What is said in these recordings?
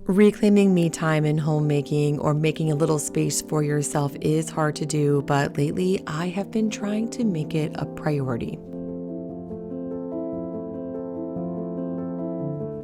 Reclaiming me time in homemaking or making a little space for yourself is hard to do, but lately I have been trying to make it a priority.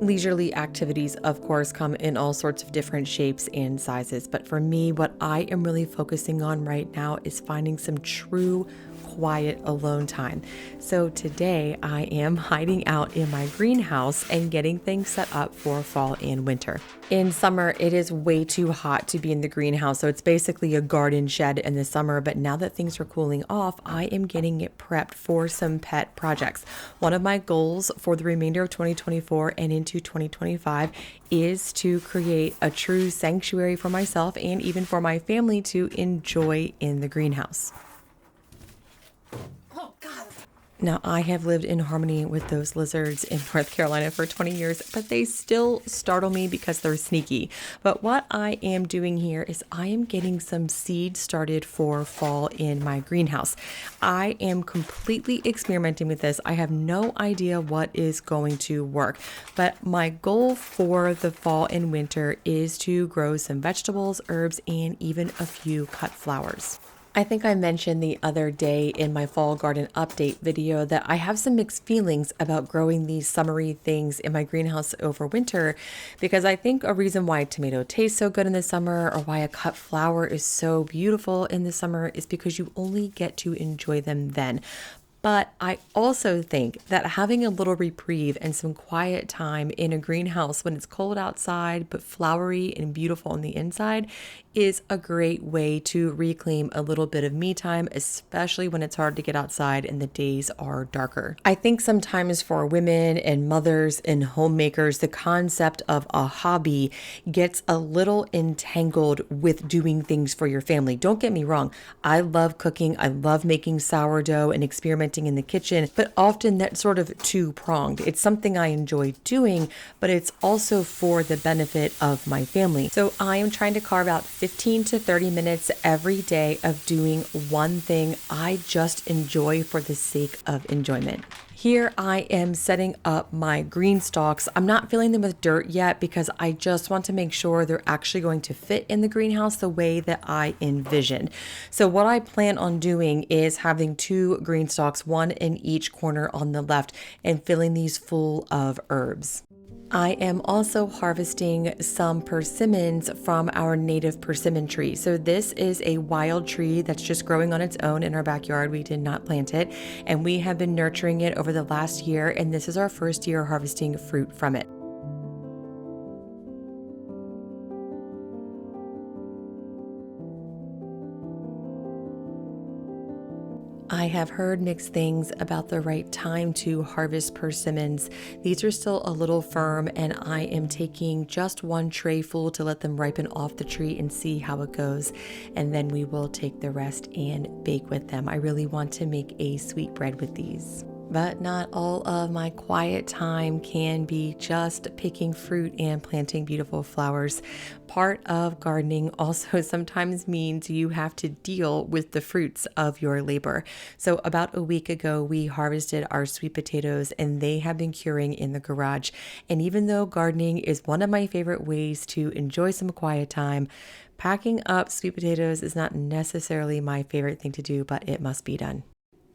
Leisurely activities, of course, come in all sorts of different shapes and sizes, but for me, what I am really focusing on right now is finding some true quiet alone time. So today I am hiding out in my greenhouse and getting things set up for fall and winter. In summer, it is way too hot to be in the greenhouse, so it's basically a garden shed in the summer, but now that things are cooling off, I am getting it prepped for some pet projects. One of my goals for the remainder of 2024 and into 2025 is to create a true sanctuary for myself and even for my family to enjoy in the greenhouse. Now, I have lived in harmony with those lizards in North Carolina for 20 years, but they still startle me because they're sneaky. But what I am doing here is I am getting some seed started for fall in my greenhouse. I am completely experimenting with this. I have no idea what is going to work, but my goal for the fall and winter is to grow some vegetables, herbs, and even a few cut flowers. I think I mentioned the other day in my fall garden update video that I have some mixed feelings about growing these summery things in my greenhouse over winter, because I think a reason why tomato tastes so good in the summer or why a cut flower is so beautiful in the summer is because you only get to enjoy them then. But I also think that having a little reprieve and some quiet time in a greenhouse when it's cold outside but flowery and beautiful on the inside is a great way to reclaim a little bit of me time, especially when it's hard to get outside and the days are darker. I think sometimes for women and mothers and homemakers, the concept of a hobby gets a little entangled with doing things for your family. Don't get me wrong. I love cooking. I love making sourdough and experimenting in the kitchen, but often that's sort of two-pronged. It's something I enjoy doing, but it's also for the benefit of my family. So I am trying to carve out 15 to 30 minutes every day of doing one thing I just enjoy for the sake of enjoyment. Here I am setting up my Greenstalks. I'm not filling them with dirt yet because I just want to make sure they're actually going to fit in the greenhouse the way that I envisioned. So what I plan on doing is having 2 Greenstalks, one in each corner on the left, and filling these full of herbs. I am also harvesting some persimmons from our native persimmon tree. So this is a wild tree that's just growing on its own in our backyard. We did not plant it, and we have been nurturing it over the last year, and this is our first year harvesting fruit from it. I have heard mixed things about the right time to harvest persimmons. These are still a little firm, and I am taking just 1 tray full to let them ripen off the tree and see how it goes. And then we will take the rest and bake with them. I really want to make a sweetbread with these. But not all of my quiet time can be just picking fruit and planting beautiful flowers. Part of gardening also sometimes means you have to deal with the fruits of your labor. So about a week ago, we harvested our sweet potatoes, and they have been curing in the garage. And even though gardening is one of my favorite ways to enjoy some quiet time, packing up sweet potatoes is not necessarily my favorite thing to do, but it must be done.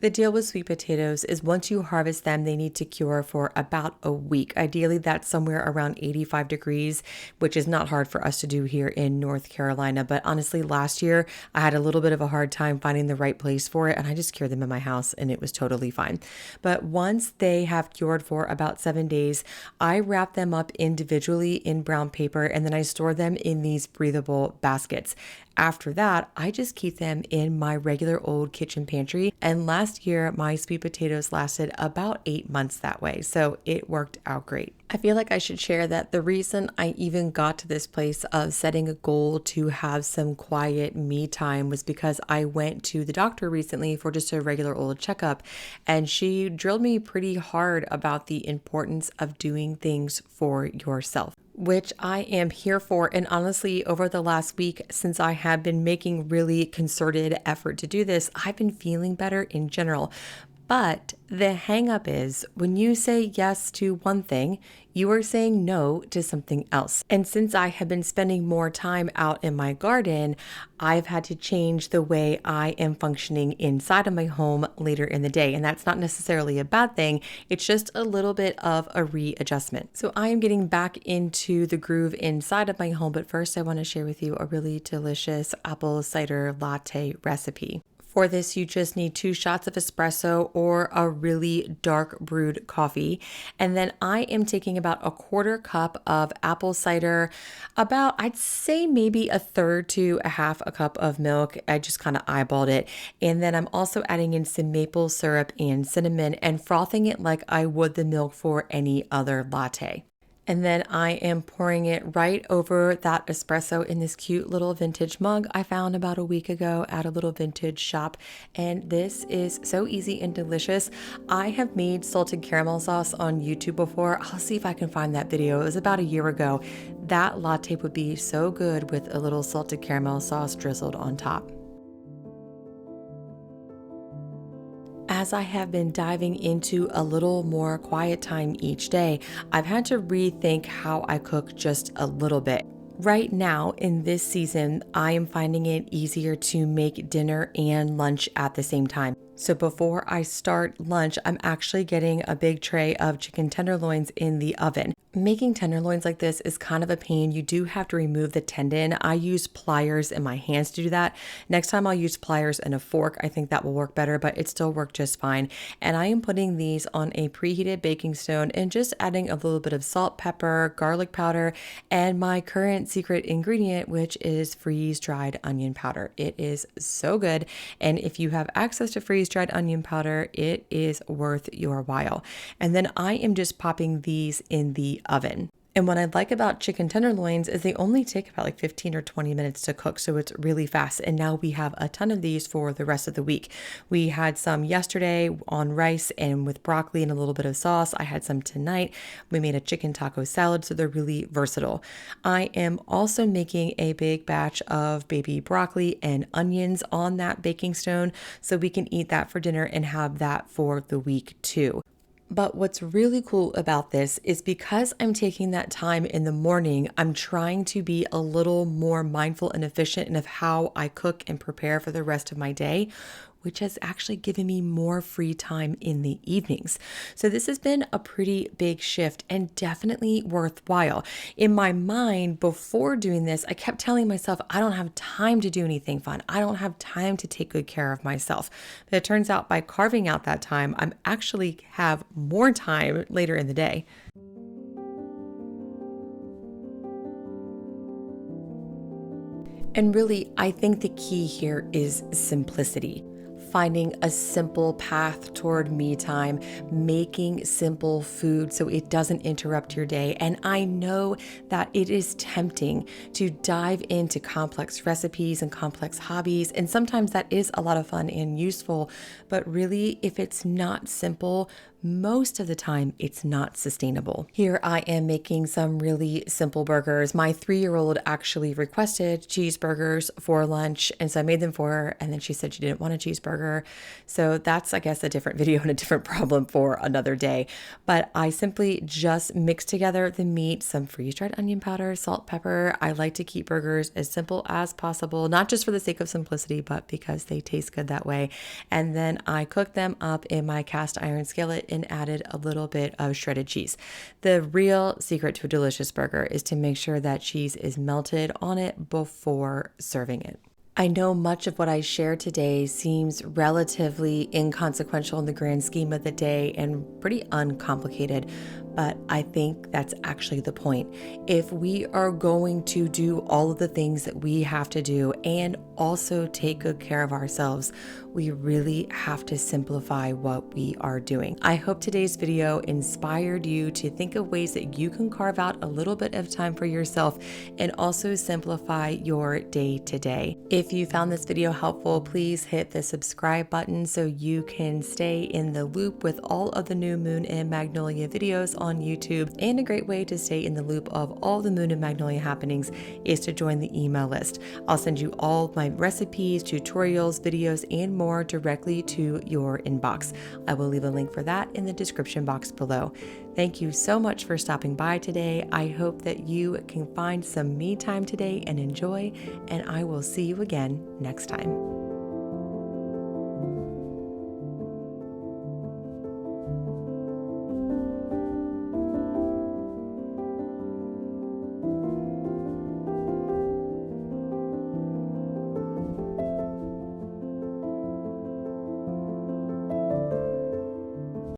The deal with sweet potatoes is once you harvest them, they need to cure for about a week. Ideally, that's somewhere around 85 degrees, which is not hard for us to do here in North Carolina. But honestly, last year, I had a little bit of a hard time finding the right place for it, and I just cured them in my house, and it was totally fine. But once they have cured for about 7 days, I wrap them up individually in brown paper, and then I store them in these breathable baskets. After that, I just keep them in my regular old kitchen pantry. And last year, my sweet potatoes lasted about 8 months that way. So it worked out great. I feel like I should share that the reason I even got to this place of setting a goal to have some quiet me time was because I went to the doctor recently for just a regular old checkup, and she drilled me pretty hard about the importance of doing things for yourself, which I am here for. And honestly, over the last week, since I have been making really concerted effort to do this, I've been feeling better in general. But the hang up is when you say yes to one thing, you are saying no to something else. And since I have been spending more time out in my garden, I've had to change the way I am functioning inside of my home later in the day. And that's not necessarily a bad thing. It's just a little bit of a readjustment. So I am getting back into the groove inside of my home. But first, I want to share with you a really delicious apple cider latte recipe. For this, you just need 2 shots of espresso or a really dark brewed coffee. And then I am taking about a 1/4 cup of apple cider, about, I'd say maybe a third to a half a cup of milk. I just kind of eyeballed it. And then I'm also adding in some maple syrup and cinnamon and frothing it like I would the milk for any other latte. And then I am pouring it right over that espresso in this cute little vintage mug I found about a week ago at a little vintage shop. And this is so easy and delicious. I have made salted caramel sauce on YouTube before. I'll see if I can find that video. It was about a year ago. That latte would be so good with a little salted caramel sauce drizzled on top. As I have been diving into a little more quiet time each day, I've had to rethink how I cook just a little bit. Right now, in this season, I am finding it easier to make dinner and lunch at the same time. So before I start lunch, I'm actually getting a big tray of chicken tenderloins in the oven. Making tenderloins like this is kind of a pain. You do have to remove the tendon. I use pliers in my hands to do that. Next time I'll use pliers and a fork. I think that will work better, but it still worked just fine. And I am putting these on a preheated baking stone and just adding a little bit of salt, pepper, garlic powder, and my current secret ingredient, which is freeze-dried onion powder. It is so good. And if you have access to freeze-dried onion powder, it is worth your while. And then I am just popping these in the oven. And what I like about chicken tenderloins is they only take about like 15 or 20 minutes to cook, so it's really fast. And now we have a ton of these for the rest of the week. We had some yesterday on rice and with broccoli and a little bit of sauce. I had some tonight. We made a chicken taco salad, so they're really versatile. I am also making a big batch of baby broccoli and onions on that baking stone, so we can eat that for dinner and have that for the week too. But what's really cool about this is because I'm taking that time in the morning, I'm trying to be a little more mindful and efficient in of how I cook and prepare for the rest of my day, which has actually given me more free time in the evenings. So this has been a pretty big shift and definitely worthwhile. In my mind, before doing this, I kept telling myself, I don't have time to do anything fun. I don't have time to take good care of myself. But it turns out by carving out that time, I'm actually have more time later in the day. And really, I think the key here is simplicity. Finding a simple path toward me time, making simple food so it doesn't interrupt your day. And I know that it is tempting to dive into complex recipes and complex hobbies. And sometimes that is a lot of fun and useful. But really, if it's not simple, most of the time it's not sustainable. Here I am making some really simple burgers. My 3-year-old actually requested cheeseburgers for lunch, and so I made them for her, and then she said she didn't want a cheeseburger. So that's, I guess, a different video and a different problem for another day. But I simply just mix together the meat, some freeze-dried onion powder, salt, pepper. I like to keep burgers as simple as possible, not just for the sake of simplicity, but because they taste good that way. And then I cook them up in my cast iron skillet and added a little bit of shredded cheese. The real secret to a delicious burger is to make sure that cheese is melted on it before serving it. I know much of what I share today seems relatively inconsequential in the grand scheme of the day and pretty uncomplicated, but I think that's actually the point. If we are going to do all of the things that we have to do and also take good care of ourselves, we really have to simplify what we are doing. I hope today's video inspired you to think of ways that you can carve out a little bit of time for yourself and also simplify your day to day. If you found this video helpful, please hit the subscribe button so you can stay in the loop with all of the new moon and magnolia videos on YouTube. And a great way to stay in the loop of all the moon and magnolia happenings is to join the email list. I'll send you all my recipes, tutorials, videos, and more more directly to your inbox. I will leave a link for that in the description box below. Thank you so much for stopping by today. I hope that you can find some me time today and enjoy, and I will see you again next time.